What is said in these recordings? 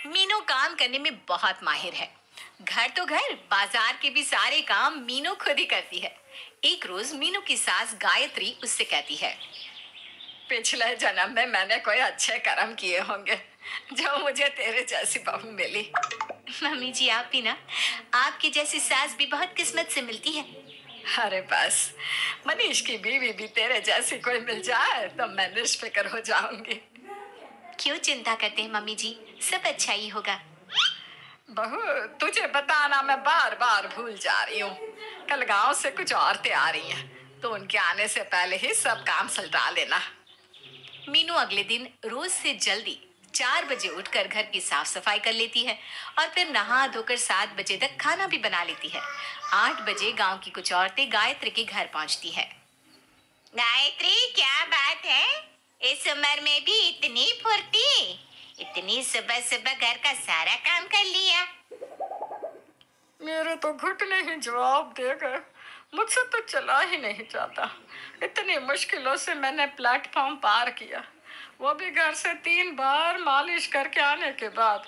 मीनू काम करने में बहुत माहिर है। घर तो घर, बाजार के भी सारे काम मीनू खुद ही करती है। एक रोज मीनू की सास गायत्री उससे कहती है, पिछले जन्म में मैंने कोई अच्छे कर्म किए होंगे जो मुझे तेरे जैसी बहू मिली। मम्मी जी, आप भी ना, आपकी जैसी सास भी बहुत किस्मत से मिलती है। अरे बस, मनीष की बीवी भी तेरे जैसी कोई मिल जाए तो मैं निष्फिक्र हो जाऊंगी। क्यों चिंता करते हैं मम्मी जी, सब अच्छा ही होगा। बहू, तुझे बताना मैं बार बार भूल जा रही हूँ। कल गांव से कुछ औरतें आ रही हैं, तो उनके आने से पहले ही सब काम सुलझा लेना। मीनू अगले दिन रोज से जल्दी 4 बजे उठकर घर की साफ सफाई कर लेती है और फिर नहा धोकर 7 बजे तक खाना भी बना लेती है। 8 बजे गांव की कुछ औरतें गायत्री के घर पहुंचती है। गायत्री, क्या बात है? इस उम्र में भी इतनी फुर्ती? इतनी सुबह सुबह घर का सारा काम कर लिया? मेरे तो घुटने ही जवाब दे गए। मुझसे तो चला ही नहीं जाता। इतनी मुश्किलों से मैंने प्लेटफॉर्म पार किया, वो भी घर से 3 बार मालिश करके आने के बाद।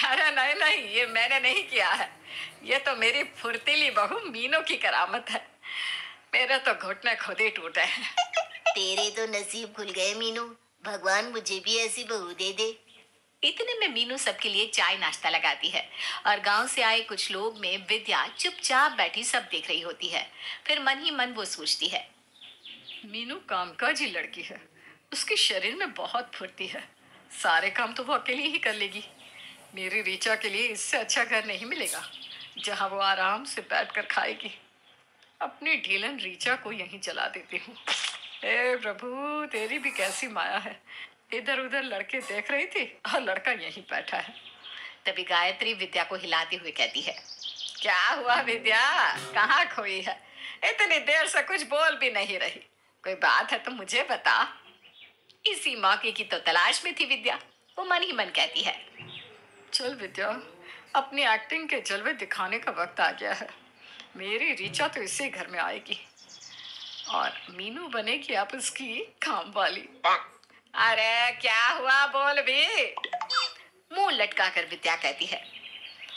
अरे नहीं नहीं, ये मैंने नहीं किया है। ये तो मेरी फुर्तीली बहू मीनू की करामत है। मेरे तो घुटने खुद ही टूटे हैं। तेरे तो नसीब खुल गए मीनू। भगवान मुझे भी ऐसी बहू दे दे। इतने में मीनू सबके लिए चाय नाश्ता लगाती है और गांव से आए कुछ लोग में विद्या चुपचाप बैठी सब देख रही होती है। फिर मन ही मन वो सोचती है, मीनू कामकाजी लड़की है, उसके शरीर में बहुत फुर्ती है, सारे काम तो वो अकेली ही कर लेगी। मेरी रीचा के लिए इससे अच्छा घर नहीं मिलेगा जहां वो आराम से बैठकर खाएगी। अपनी ढीलन रीचा को यहीं चला देती हूँ। हे प्रभु, तेरी भी कैसी माया है। इधर उधर लड़के देख रही थी और लड़का यहीं बैठा है। तभी गायत्री विद्या को हिलाते हुए कहती है, क्या हुआ विद्या, कहाँ खोई है? इतनी देर से कुछ बोल भी नहीं रही। कोई बात है तो मुझे बता। इसी मौके की तो तलाश में थी विद्या, वो मन ही मन कहती है, चल विद्या, अपनी एक्टिंग के जलवे दिखाने का वक्त आ गया है। मेरी रीचा तो इसी घर में आएगी और मीनू बनेगी आप उसकी काम वाली। अरे क्या हुआ, बोल भी। मुंह लटका कर विद्या कहती है,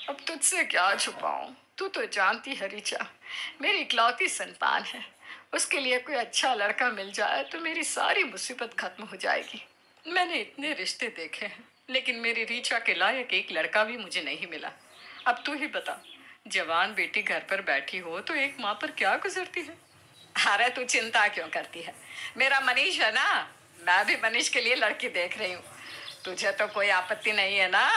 अब तुझसे क्या छुपाऊं, तू तो जानती है रीचा मेरी इकलौती संतान है। उसके लिए कोई अच्छा लड़का मिल जाए तो मेरी सारी मुसीबत खत्म हो जाएगी। मैंने इतने रिश्ते देखे हैं, लेकिन मेरी रीचा के लायक एक लड़का भी मुझे नहीं मिला। अब तू ही बता, जवान बेटी घर पर बैठी हो तो एक माँ पर क्या गुजरती है? अरे तू चिंता क्यों करती है, मेरा मनीष है ना, मैं भी मनीष के लिए लड़की देख रही हूँ। तुझे तो कोई आपत्ति नहीं है ना?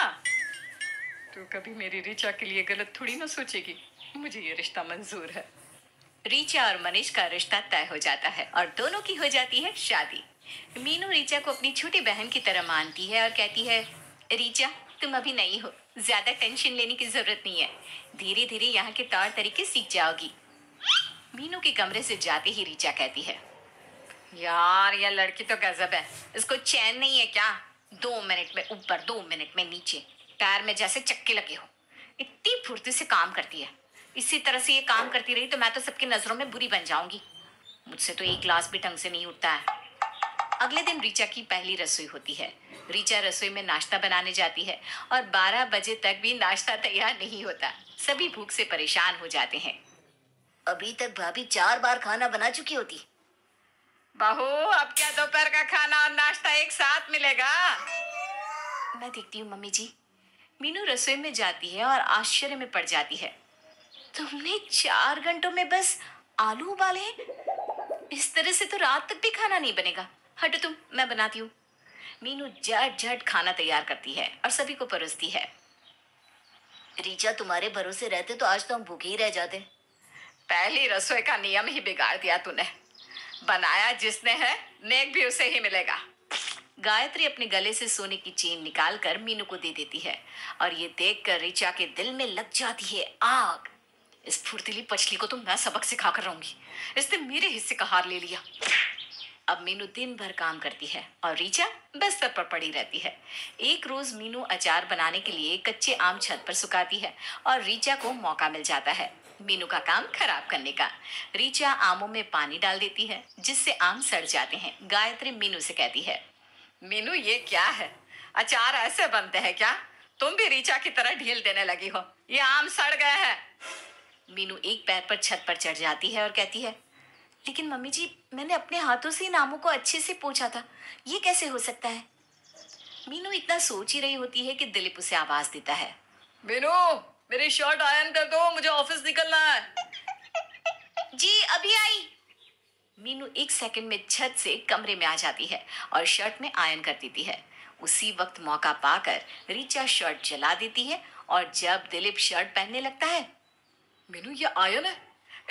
तू कभी मेरी रीचा के लिए गलत थोड़ी ना सोचेगी। मुझे ये रिश्ता मंजूर है। रीचा और मनीष का रिश्ता तय हो जाता है और दोनों की हो जाती है शादी। मीनू रीचा को अपनी छोटी बहन की तरह मानती है और कहती है, रीचा तुम अभी नई हो, ज्यादा टेंशन लेने की जरूरत नहीं है, धीरे धीरे यहाँ के तौर तरीके सीख जाओगी। मीनू के कमरे से जाते ही रीचा कहती है, यार यह लड़की तो गजब है, इसको चैन नहीं है क्या? 2 मिनट में ऊपर 2 मिनट में नीचे, टायर में जैसे चक्के लगे हो। इतनी फुर्ती से काम करती है। इसी तरह से ये काम करती रही तो मैं तो सबकी नजरों में बुरी बन जाऊंगी। मुझसे तो एक ग्लास भी ढंग से नहीं उठता है। अगले दिन रीचा की पहली रसोई होती है। रीचा रसोई में नाश्ता बनाने जाती है और 12 बजे तक भी नाश्ता तैयार नहीं होता। सभी भूख से परेशान हो जाते हैं। अभी तक भाभी 4 बार खाना बना चुकी होती। बहू, अब क्या दोपहर का खाना और नाश्ता एक साथ मिलेगा? मैं देखती हूँ मम्मी जी। मीनू रसोई में जाती है और आश्चर्य में पड़ जाती है, तुमने 4 घंटों में बस आलू उबाले हैं? इस तरह से तो रात तक भी खाना नहीं बनेगा। हटो तुम, मैं बनाती हूँ। मीनू झट झट खाना तैयार करती है और सभी को परोसती है। रीचा तुम्हारे भरोसे रहते तो आज तो हम भूखे ही रह जाते। पहली रसोई का नियम ही बिगाड़ दिया तूने। बनाया जिसने है, नेक भी उसे ही मिलेगा। गायत्री अपने गले से सोने की चेन निकालकर मीनू को दे देती है और ये देखकर रीचा के दिल में लग जाती है आग। इस फुर्तीली पछली को तो मैं सबक सिखा कर रहूंगी। इसने मेरे हिस्से का हार ले लिया। अब मीनू दिन भर काम करती है और रीचा बिस्तर पर पड़ी रहती है। एक रोज मीनू अचार बनाने के लिए कच्चे आम छत पर सुखाती है और रीचा को मौका मिल जाता है मीनू का काम खराब करने का। रीचा आमों में पानी डाल देती है जिससे आम सड़ जाते हैं। गायत्री मीनू से कहती है, मीनू ये क्या है, अचार ऐसे बनते हैं क्या? तुम भी रीचा की तरह ढील देने लगी हो, ये आम सड़ गए हैं। मीनू एक पैर पर छत पर चढ़ जाती है और कहती है, लेकिन मम्मी जी, मैंने अपने हाथों से इन आमों को अच्छे से पोंछा था, ये कैसे हो सकता है? मीनू इतना सोच ही रही होती है कि दिलीप उसे आवाज देता है, मीनू, मेरी शर्ट आयरन कर दो, मुझे ऑफिस निकलना है। जी अभी आई। मीनू एक सेकंड में छत से कमरे में आ जाती है और शर्ट में आयरन कर देती है। उसी वक्त मौका पाकर रीचा शर्ट जला देती है और जब दिलीप शर्ट पहनने लगता है, मीनू ये आयरन है,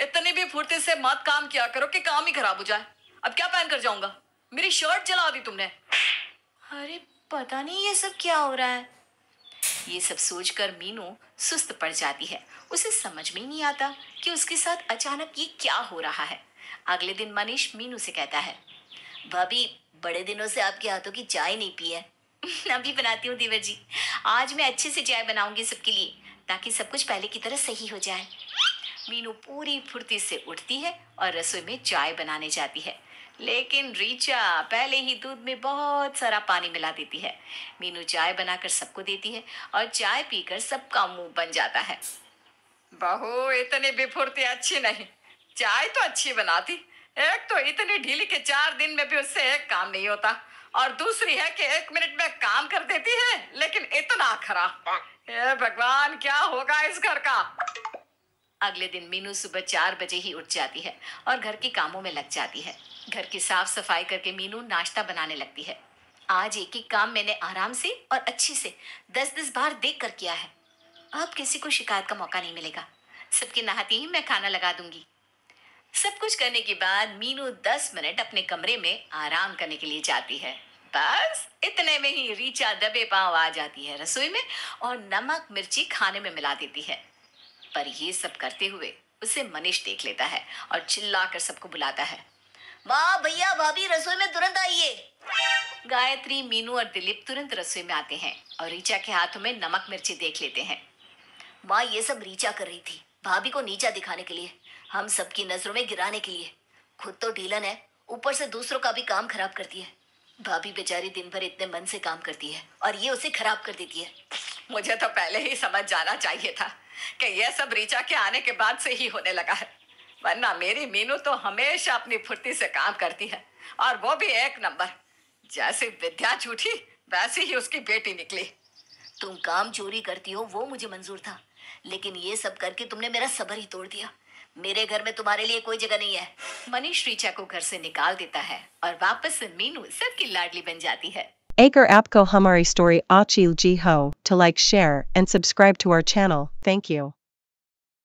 इतनी भी फुर्ती से मत काम किया करो कि काम ही खराब हो जाए। अब क्या पहन कर जाऊंगा, मेरी शर्ट जला दी तुमने। अरे पता नहीं ये सब क्या हो रहा है। ये सब सोचकर मीनू सुस्त पड़ जाती है। उसे समझ में ही नहीं आता कि उसके साथ अचानक ये क्या हो रहा है। अगले दिन मनीष मीनू से कहता है, भाभी, बड़े दिनों से आपके हाथों की चाय नहीं पी है। अभी बनाती हूँ देवर जी, आज मैं अच्छे से चाय बनाऊंगी सबके लिए, ताकि सब कुछ पहले की तरह सही हो जाए। मीनू पूरी फुर्ती से उठती है और रसोई में चाय बनाने जाती है, लेकिन रीचा पहले ही दूध में बहुत सारा पानी मिला देती है। मीनू चाय बनाकर सबको देती है और चाय पीकर सबका मुंह बन जाता है। बहू इतनी भी फुर्ती अच्छी नहीं, चाय तो अच्छी बनाती, एक तो इतनी ढीली के 4 दिन में भी उससे एक काम नहीं होता, और दूसरी है कि 1 मिनट में काम कर देती है, लेकिन इतना खराब। हे भगवान, क्या होगा इस घर का। अगले दिन मीनू सुबह 4 बजे ही उठ जाती है और घर के कामों में लग जाती है। घर की साफ सफाई करके मीनू नाश्ता बनाने लगती है। आज एक एक काम मैंने आराम से और अच्छे से 10-10 बार देख कर किया है। अब किसी को शिकायत का मौका नहीं मिलेगा। सबके नहाते ही मैं खाना लगा दूंगी। सब कुछ करने के बाद मीनू 10 मिनट अपने कमरे में आराम करने के लिए जाती है। बस इतने में ही रीचा दबे पांव आ जाती है रसोई में और नमक मिर्ची खाने में मिला देती है। पर ये सब करते हुए उसे मनीष देख लेता है और चिल्लाकर सबको बुलाता है, वाह भैया, भाभी, रसोई में तुरंत आइए। गायत्री, मीनू और दिलीप तुरंत रसोई में आते हैं और रीचा के हाथों में नमक मिर्ची देख लेते हैं। माँ, ये सब रीचा कर रही थी, भाभी को नीचा दिखाने के लिए, हम सबकी नजरों में गिराने के लिए। खुद तो ढीलन है, ऊपर से दूसरों का भी काम खराब करती है। भाभी बेचारी दिन भर इतने मन से काम करती है और ये उसे खराब कर देती है। मुझे तो पहले ही समझ जाना चाहिए था कि यह सब रीचा के आने के बाद से ही होने लगा है, वरना मेरी मीनू तो हमेशा अपनी फुर्ती से काम करती है, और वो भी एक नंबर। जैसे विद्या झूठी वैसे ही उसकी बेटी निकली। तुम काम चोरी करती हो वो मुझे मंजूर था, लेकिन ये सब करके तुमने मेरा सब्र ही तोड़ दिया। मेरे घर में तुम्हारे लिए कोई जगह नहीं है। मनीष रीचा को घर से निकाल देता है और वापस से मीनू सबकी लाडली बन जाती है। अगर आपको हमारी स्टोरी अच्छी लगी हो तो like, share and subscribe to our channel. Thank you.